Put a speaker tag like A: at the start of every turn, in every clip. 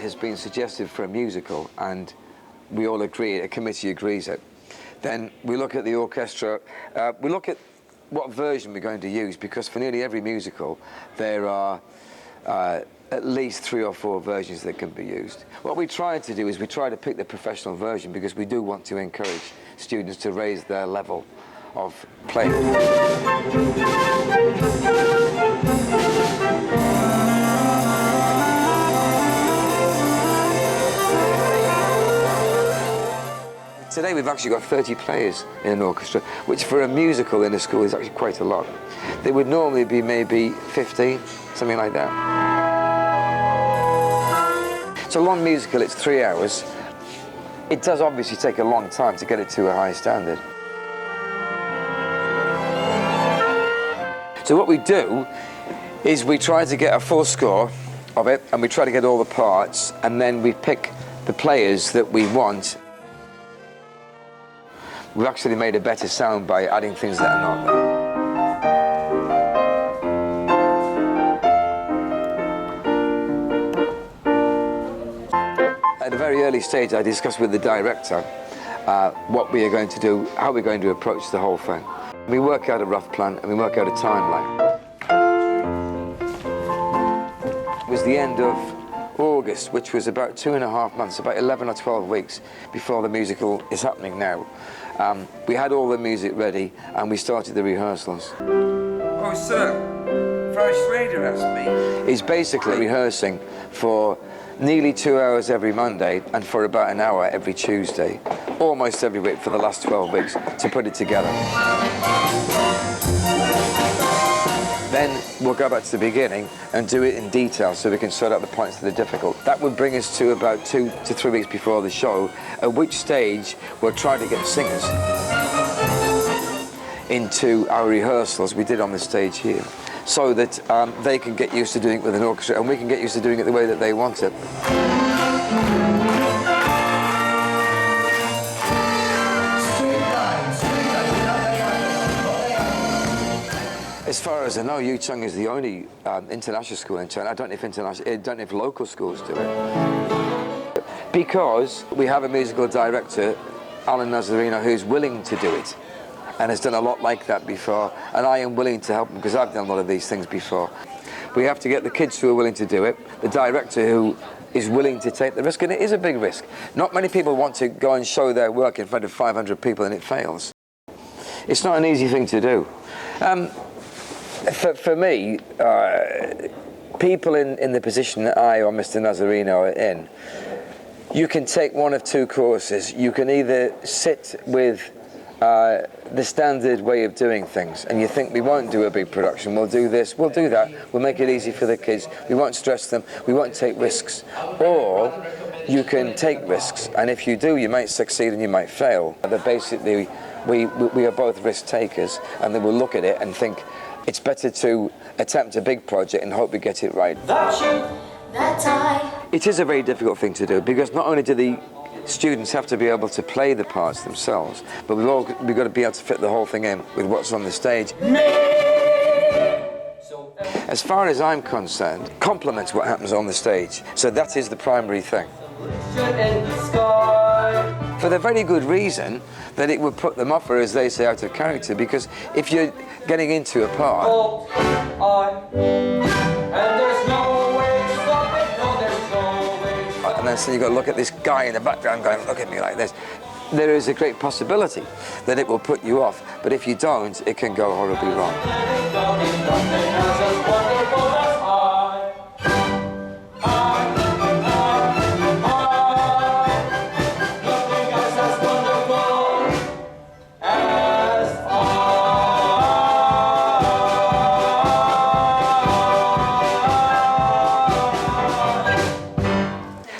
A: has been suggested for a musical and we all agree, a committee agrees it, then we look at the orchestra, we look at what version we're going to use, because for nearly every musical there are at least 3 or 4 versions that can be used. What we try to do is we try to pick the professional version, because we do want to encourage students to raise their level of playing. Today we've actually got 30 players in an orchestra, which for a musical in a school is actually quite a lot. There would normally be maybe 15, something like that. It's a long musical, it's 3 hours. It does obviously take a long time to get it to a high standard. So what we do is we try to get a full score of it, and we try to get all the parts, and then we pick the players that we want. We've actually made a better sound by adding things that are not there. At a very early stage, I discussed with the director what we are going to do, how we're going to approach the whole thing. We work out a rough plan and we work out a timeline. It was the end of August, which was about 2.5 months, about 11 or 12 weeks before the musical is happening now. We had all the music ready and we started the rehearsals.
B: Oh, sir, French Raider asked me.
A: It's basically rehearsing for nearly 2 hours every Monday and for about an hour every Tuesday, almost every week for the last 12 weeks to put it together. Then we'll go back to the beginning and do it in detail so we can sort out the points that are difficult. That would bring us to about 2 to 3 weeks before the show, at which stage we'll try to get singers into our rehearsals we did on the stage here, so that they can get used to doing it with an orchestra and we can get used to doing it the way that they want it. As far as I know, Yu-Chung is the only international school in China. I don't know if local schools do it. Because we have a musical director, Alan Nazarino, who's willing to do it and has done a lot like that before, and I am willing to help him because I've done a lot of these things before. We have to get the kids who are willing to do it, the director who is willing to take the risk, and it is a big risk. Not many people want to go and show their work in front of 500 people and it fails. It's not an easy thing to do. For me, people in the position that I or Mr. Nazarino are in, you can take one of 2 courses. You can either sit with the standard way of doing things and you think, we won't do a big production, we'll do this, we'll do that, we'll make it easy for the kids, we won't stress them, we won't take risks. Or you can take risks, and if you do, you might succeed and you might fail. But basically, we are both risk takers, and then we'll look at it and think, it's better to attempt a big project and hope we get it right. It is a very difficult thing to do, because not only do the students have to be able to play the parts themselves, but we've got to be able to fit the whole thing in with what's on the stage. As far as I'm concerned, complements what happens on the stage, so that is the primary thing. For the very good reason that it would put them off, or as they say, out of character, because if you're getting into a part, and then so you've got to look at this guy in the background going, look at me like this, there is a great possibility that it will put you off, but if you don't, it can go horribly wrong.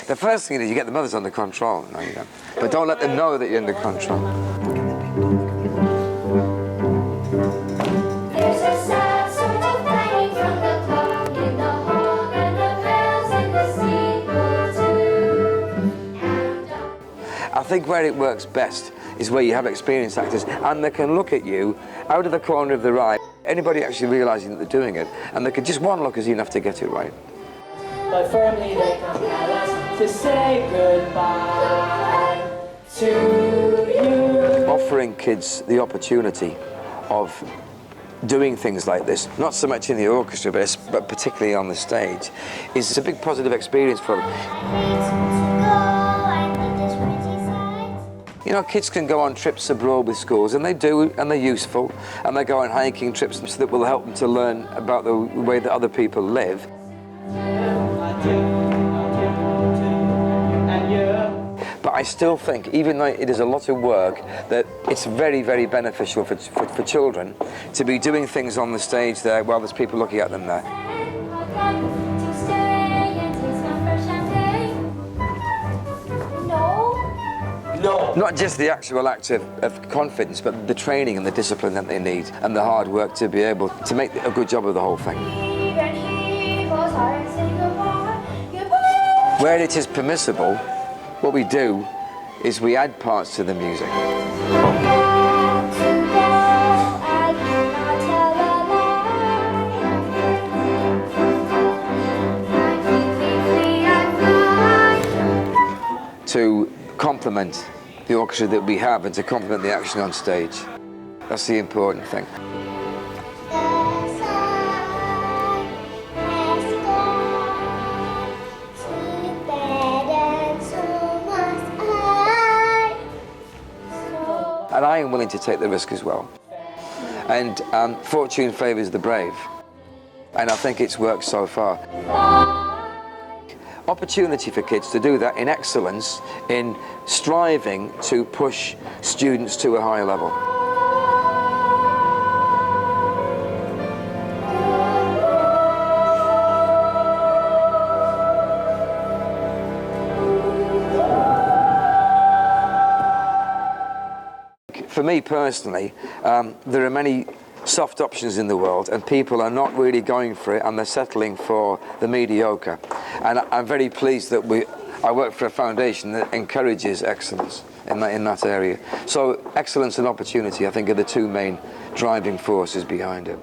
A: The first thing is you get the mothers under control, no you don't. But don't let them know that you're under control.
C: There's a sad sort of clanging from the clock in the hall, and the bells in the steeple too.
A: I think where it works best is where you have experienced actors and they can look at you out of the corner of their eye, anybody actually realising that they're doing it, and they can just one look is enough to get it right.
D: But firmly they compel us. to say goodbye to you.
A: Offering kids the opportunity of doing things like this, not so much in the orchestra, but particularly on the stage, is a big positive experience for them. You know, kids can go on trips abroad with schools, and they do, and they're useful, and they go on hiking trips that will help them to learn about the way that other people live. But I still think, even though it is a lot of work, that it's very, very beneficial for children to be doing things on the stage there while there's people looking at them there.
D: No.
A: Not just the actual act of confidence, but the training and the discipline that they need, and the hard work to be able to make a good job of the whole thing. Where it is permissible, what we do is we add parts to the music. To complement the orchestra that we have and to complement the action on stage. That's the important thing. And I am willing to take the risk as well. And fortune favours the brave. And I think it's worked so far. Opportunity for kids to do that in excellence, in striving to push students to a higher level. For me personally, there are many soft options in the world, and people are not really going for it, and they're settling for the mediocre. And I'm very pleased that I work for a foundation that encourages excellence in that area. So excellence and opportunity, I think, are the two main driving forces behind it.